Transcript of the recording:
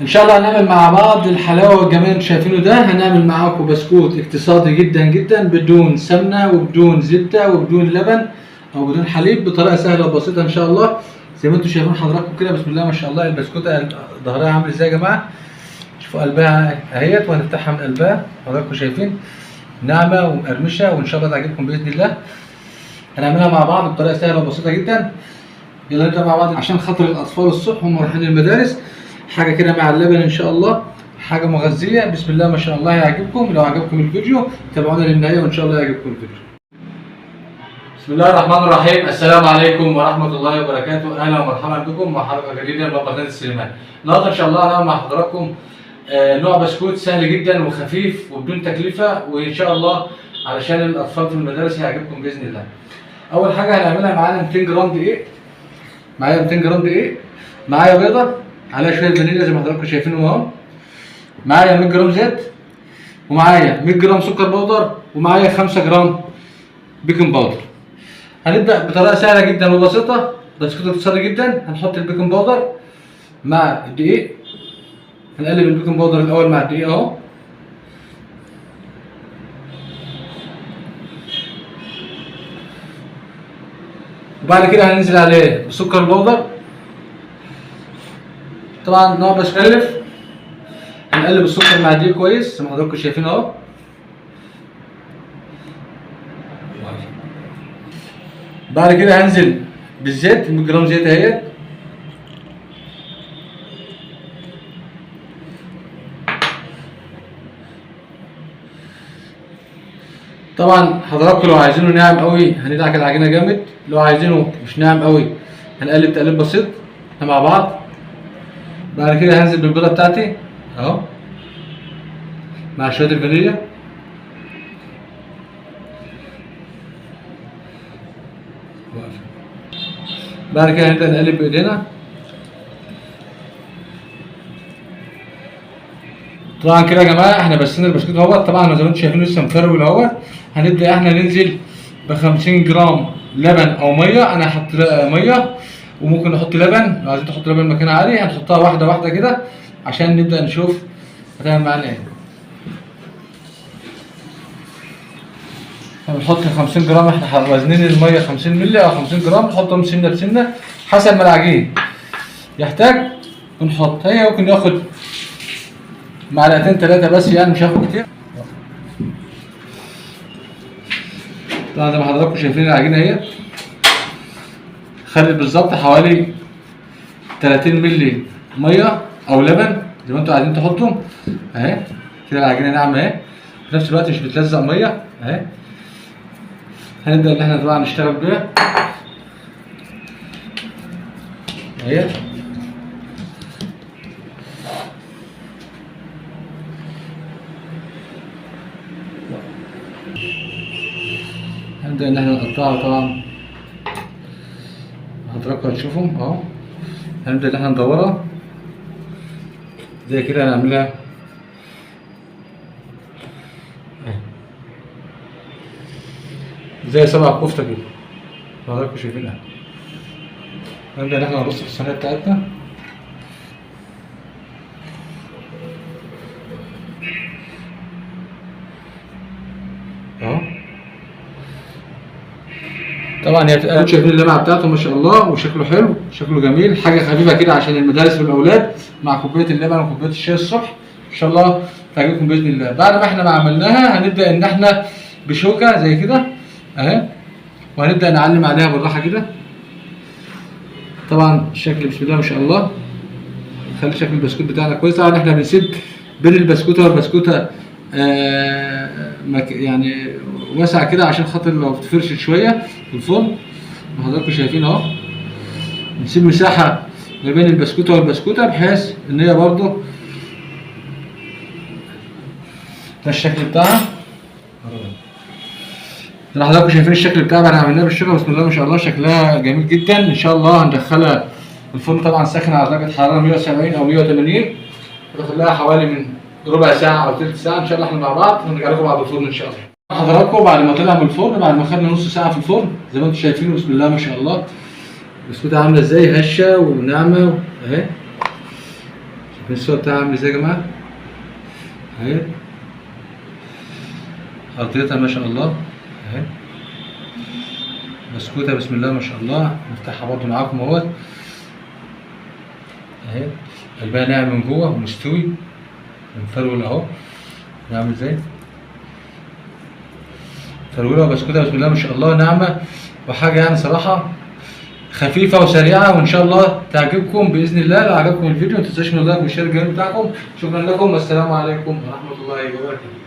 ان شاء الله هنعمل مع بعض الحلاوه والجمال اللي شايفينه ده. هنعمل معاكم بسكوت اقتصادي جدا جدا بدون سمنه وبدون زبده وبدون لبن او بدون حليب، بطريقه سهله وبسيطه ان شاء الله. زي ما انتم شايفين حضراتكم كده، بسم الله ما شاء الله. البسكوته ظهرها عامل ازاي يا جماعه؟ شوفوا قلبها اهيت، وهنفتحها من قلبها. حضراتكم شايفين ناعمه ومقرمشه، وان شاء الله تعجبكم باذن الله. هنعملها مع بعض بطريقه سهله وبسيطه جدا. يلا نبدا مع بعض عشان خاطر الاطفال الصبح هم رايحين المدارس. حاجه كده مع اللبن ان شاء الله، حاجه مغذيه. بسم الله ما شاء الله هيعجبكم. لو عجبكم الفيديو تابعونا للنهايه وان شاء الله يعجبكم الفيديو. بسم الله الرحمن الرحيم. السلام عليكم ورحمه الله وبركاته. اهلا ومرحبا بكم مع حلقه جديده من قناه السليمان. النهارده ان شاء الله هنعمل مع حضراتكم نوع بسكوت سهل جدا وخفيف وبدون تكلفه، وان شاء الله علشان الاطفال في المدارس هيعجبكم باذن الله. اول حاجه هنعملها معانا 200 جرام دقيق. معايا 200 جرام دقيق، معايا بيضه عليها شويه فانيليا زي ما حضراتكم شايفينهم اهو، معايا 100 جرام زيت، ومعايا 100 جرام سكر بودر، ومعايا 5 جرام بيكنج باودر. هنبدا بطريقه سهله جدا وبسيطه، بسكوت اقتصادي جدا. هنحط البيكنج باودر مع الدقيق، هنقلب البيكنج باودر الاول مع الدقيق اهو، وبعد كده هننزل عليه بسكر البودر. طبعا نوع بس مكلف. هنقلب السكر مع الدقيق كويس زي ما حضراتكم شايفين اهو. بعد كده هنزل بالزيت، 100 جرام زيت اهيت. طبعا حضراتكم لو عايزينه ناعم قوي هندعك العجينه جامد، لو عايزينه مش ناعم قوي هنقلب تقليب بسيط مع بعض. بعد كده هنزل بالبيضه بتاعتي اهو مع شويه الفانيليا. بعد كده هنبدا نقلب بايدينا. طبعا كده يا جماعه احنا بسينا البسكوت اهوت. طبعا زي ما انتم شايفين لسه مفرول اهوت. هنبدا احنا ننزل ب 50 جرام لبن او ميه. انا هحط ميه وممكن نحط لبن، لو عايزين تحط لبن مكان عالي هنحطها واحده واحده كده عشان نبدا نشوف هتعمل معانا ايه. هنحط 50 جرام، احنا وزنين الميه 50 مللي او 50 جرام، نحطهم سنه بسنه حسب ما العجين يحتاج ونحط. هي ممكن ياخد معلقتين 3 بس، يعني مش هاخد كتير. طبعا زي ما حضراتكم شايفين العجينه اهي خدت بالظبط حوالي 30 مللي ميه او لبن زي ما انتوا عايزين تحطهم اهي. كده العجينه ناعمه اهي، في نفس الوقت مش بتلزق ميه اهي. هنبدا ان احنا طبعا نشتغل بيها اهي. هنبدا ان احنا نقطعها. طبعا حضراتكم هتشوفهم اهو. هنبدا ان احنا ندورها زي كده، هنعملها زي 7 كفته كده حضراتكم شايفينها. هنبدا ان احنا نرص في الصينيه بتاعتنا اهو. طبعا هي بتبقى شايفين اللمعه بتاعته ما شاء الله، وشكله حلو، شكله جميل. حاجه خفيفه كده عشان المدارس والاولاد مع كوبايه اللبن وكوبايه الشاي الصبح. ان شاء الله تعجبكم باذن الله. بعد ما احنا ما عملناها هنبدا ان احنا بشوكه زي كده اهي، وهنبدا نعلم عليها بالراحه كده. طبعا الشكل بسم الله ما شاء الله، خلي شكل البسكوت بتاعنا كويس. طبعا احنا بنسيب بين البسكوته والبسكوته يعني واسع كده عشان خاطر لو تفرشت شويه في الفرن. حضراتكم شايفين اهو، نسيب مساحه ما بين البسكوته والبسكوته بحيث ان هي برضو ده الشكل بتاعها. زي ما حضراتكم شايفين الشكل بتاعها بعد ما عملناها بالشوكه بسم الله ما شاء الله، شكلها جميل جدا. ان شاء الله هندخلها الفرن طبعا ساخن على درجه حراره 170 او 180، ندخلها حوالي من ربع ساعه او ثلث ساعه ان شاء الله احنا مع بعض، ونرجع لكم بعد الفرن ان شاء الله. حضراتكم بعد ما طلع من الفرن، بعد ما خدنا نص ساعه في الفرن زي ما انتم شايفين بسم الله ما شاء الله البسكوته عامله ازاي، هشه وناعمه اهي. شايفين الصورة بتاعها عامل ازاي يا جماعة؟ اهي ارضيتها ما شاء الله اهي، بسكوتة بسم الله ما شاء الله. نفتحها برضه معاكم اهوت اهي، قلبها ناعم من جوه ومستوي مفرول اهو، نعمل ازاي؟ فرولة وبسكوتة بسم الله ما شاء الله ناعمة، وحاجة يعني صراحة خفيفة وسريعة، وإن شاء الله تعجبكم بإذن الله. لو عجبكم الفيديو متنسوش من اللايك والشير الجميل بتاعكم. شكرا لكم والسلام عليكم ورحمة الله وبركاته.